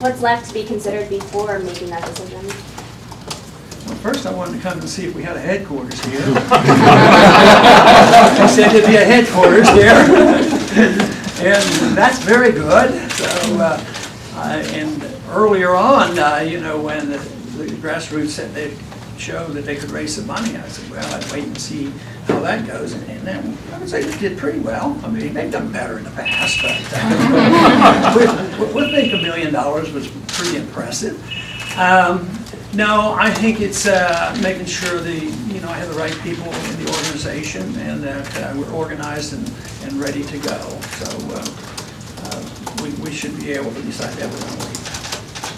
What's left to be considered before making that decision? Well, first I wanted to come and see if we had a headquarters here. They said there'd be a headquarters here. And that's very good. So, and earlier on, when the grassroots said they'd show that they could raise some money, I said, well, I'd wait and see how that goes. And then I would say they did pretty well. I mean, they've done better in the past, but what make $1 million was pretty impressive. No, I think it's making sure I have the right people in the organization and that we're organized and ready to go. So we should be able to decide that we're going to wait.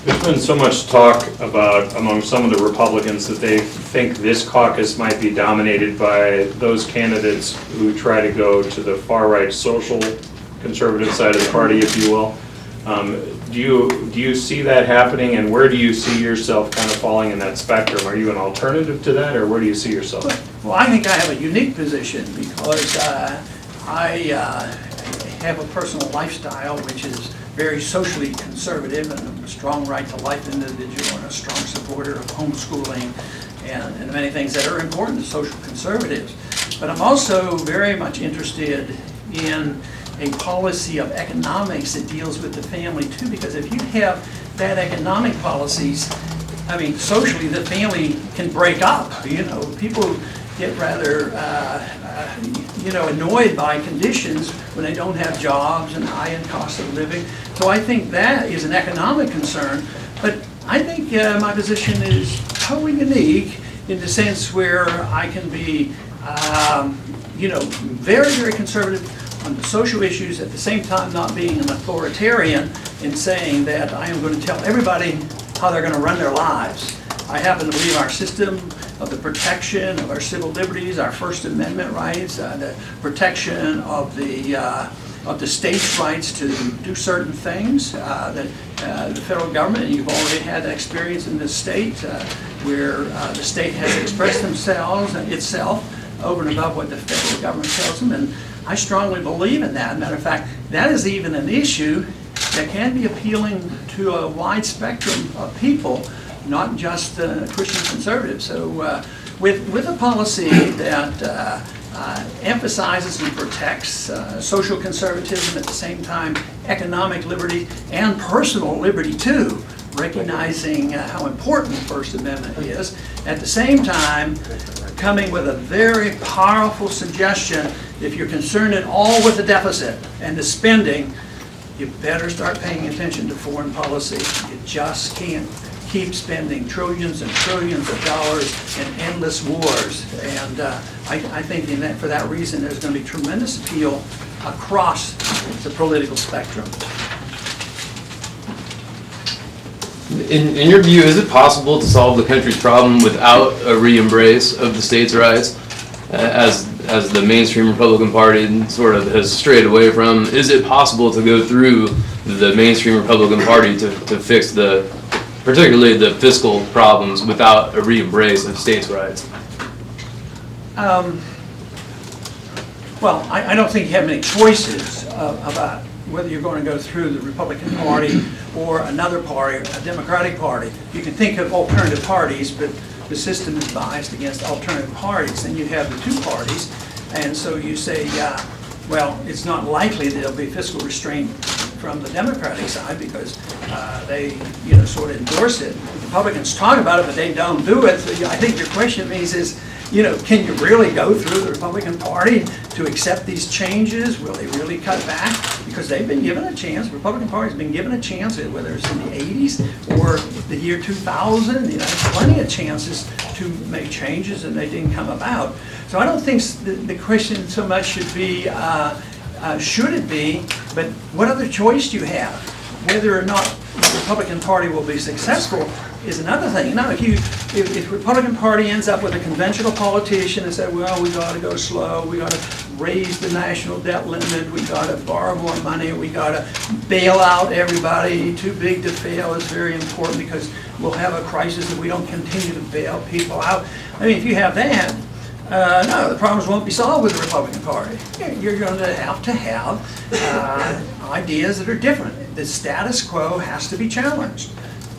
There's been so much talk about among some of the Republicans that they think this caucus might be dominated by those candidates who try to go to the far-right social conservative side of the party, if you will. Do you see that happening, and where do you see yourself kind of falling in that spectrum? Are you an alternative to that, or where do you see yourself? Well, I think I have a unique position because I have a personal lifestyle which is very socially conservative and a strong right to life individual and a strong supporter of homeschooling and many things that are important to social conservatives. But I'm also very much interested in a policy of economics that deals with the family too, because if you have bad economic policies, I mean, socially the family can break up. People get rather annoyed by conditions when they don't have jobs and high-end cost of living. So I think that is an economic concern. But I think my position is totally unique in the sense where I can be, very, very conservative on the social issues, at the same time not being an authoritarian in saying that I am going to tell everybody how they're going to run their lives. I happen to believe our system of the protection of our civil liberties, our First Amendment rights, the protection of the state's rights to do certain things, that the federal government, and you've already had that experience in this state, where the state has expressed itself over and above what the federal government tells them, and I strongly believe in that. Matter of fact, that is even an issue that can be appealing to a wide spectrum of people, not just Christian conservatives. So with a policy that emphasizes and protects social conservatism, at the same time economic liberty and personal liberty too, recognizing how important the First Amendment is, at the same time coming with a very powerful suggestion. If you're concerned at all with the deficit and the spending, you better start paying attention to foreign policy. You just can't keep spending trillions and trillions of dollars in endless wars. And I think for that reason, there's going to be tremendous appeal across the political spectrum. In your view, is it possible to solve the country's problem without a re-embrace of the states' rights, as the mainstream Republican Party sort of has strayed away from? Is it possible to go through the mainstream Republican Party to fix particularly the fiscal problems, without a re-embrace of states' rights? Well, I don't think you have many choices about whether you're going to go through the Republican Party or another party, a Democratic Party. You can think of alternative parties, but the system is biased against alternative parties. Then you have the two parties, and so you say, well, it's not likely that there'll be fiscal restraint from the Democratic side because they, sort of endorse it. Republicans talk about it, but they don't do it. So I think your question means is, can you really go through the Republican Party to accept these changes? Will they really cut back? Because they've been given a chance. The Republican Party's been given a chance, whether it's in the 80s or the year 2000. Plenty of chances to make changes, and they didn't come about. So I don't think the question so much should be, should it be, but what other choice do you have? Whether or not the Republican Party will be successful is another thing. Now, if the Republican Party ends up with a conventional politician and say, well, we got to go slow, we got to raise the national debt limit, we got to borrow more money, we got to bail out everybody, too big to fail is very important because we'll have a crisis if we don't continue to bail people out. I mean, if you have that, no, the problems won't be solved with the Republican Party. You're going to have ideas that are different. The status quo has to be challenged.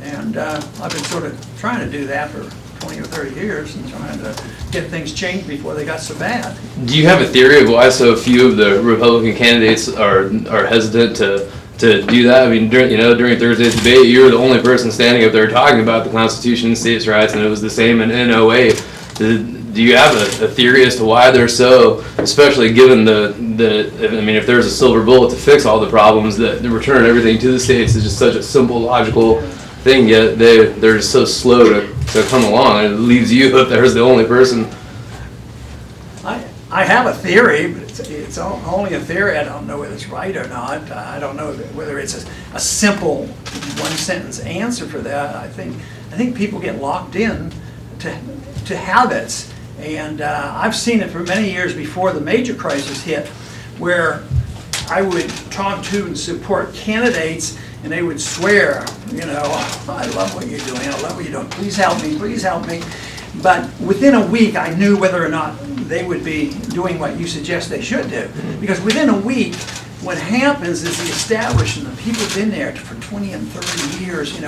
And I've been sort of trying to do that for 20 or 30 years and trying to get things changed before they got so bad. Do you have a theory of why so few of the Republican candidates are hesitant to do that? I mean, during Thursday's debate, you were the only person standing up there talking about the Constitution and states' rights, and it was the same in NOA. Do you have a theory as to why they're so, especially given if there's a silver bullet to fix all the problems, that the return everything to the states is just such a simple, logical thing, yet they're just so slow to come along, and it leaves you up there as the only person. I have a theory, but it's only a theory. I don't know whether it's right or not. I don't know whether it's a simple one-sentence answer for that. I think people get locked in to habits. And I've seen it for many years before the major crisis hit, where I would talk to and support candidates, and they would swear, I love what you're doing, I love what you're doing, please help me, please help me. But within a week, I knew whether or not they would be doing what you suggest they should do. Because within a week, what happens is the establishment, the people who've been there for 20 and 30 years,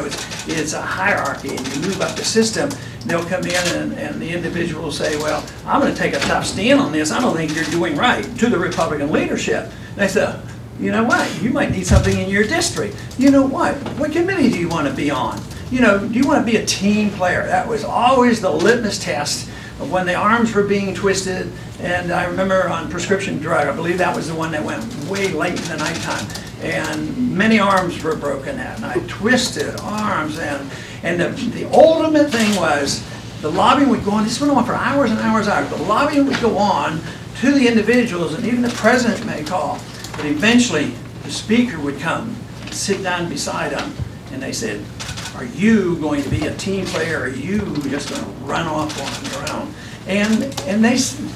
it's a hierarchy, and you move up the system, they'll come in and the individual will say, well, I'm going to take a tough stand on this, I don't think you're doing right, to the Republican leadership. And I said, you know what, you might need something in your district. You know what committee do you want to be on? Do you want to be a team player? That was always the litmus test of when the arms were being twisted. And I remember on prescription drug, I believe that was the one that went way late in the nighttime. And many arms were broken at, and I twisted arms. And the ultimate thing was the lobbying would go on. This went on for hours and hours and hours. The lobbying would go on to the individuals, and even the president may call. But eventually, the speaker would come and sit down beside them, and they said, are you going to be a team player, or are you just going to run off on your own? And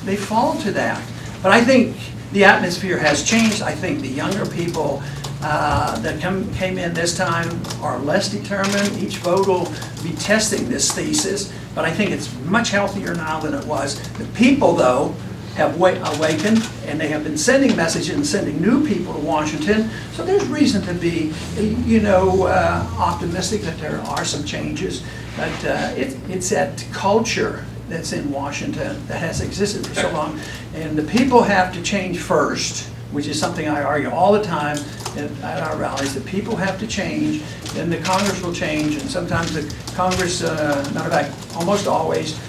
they fall to that. But I think the atmosphere has changed. I think the younger people that came in this time are less determined. Each vote will be testing this thesis, but I think it's much healthier now than it was. The people, though, have awakened, and they have been sending messages and sending new people to Washington. So there's reason to be, optimistic that there are some changes. But it's that culture that's in Washington that has existed for so long, and the people have to change first, which is something I argue all the time at our rallies. The people have to change, then the Congress will change, and sometimes the Congress, matter of fact, almost always,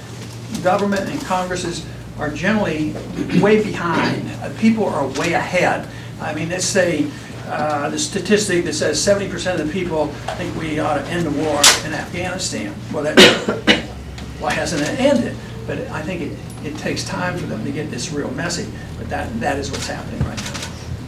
government and Congresses are generally way behind. People are way ahead. I mean, let's say the statistic that says 70% of the people think we ought to end the war in Afghanistan. Well, why hasn't it ended? But I think it takes time for them to get this real message. But that is what's happening right now.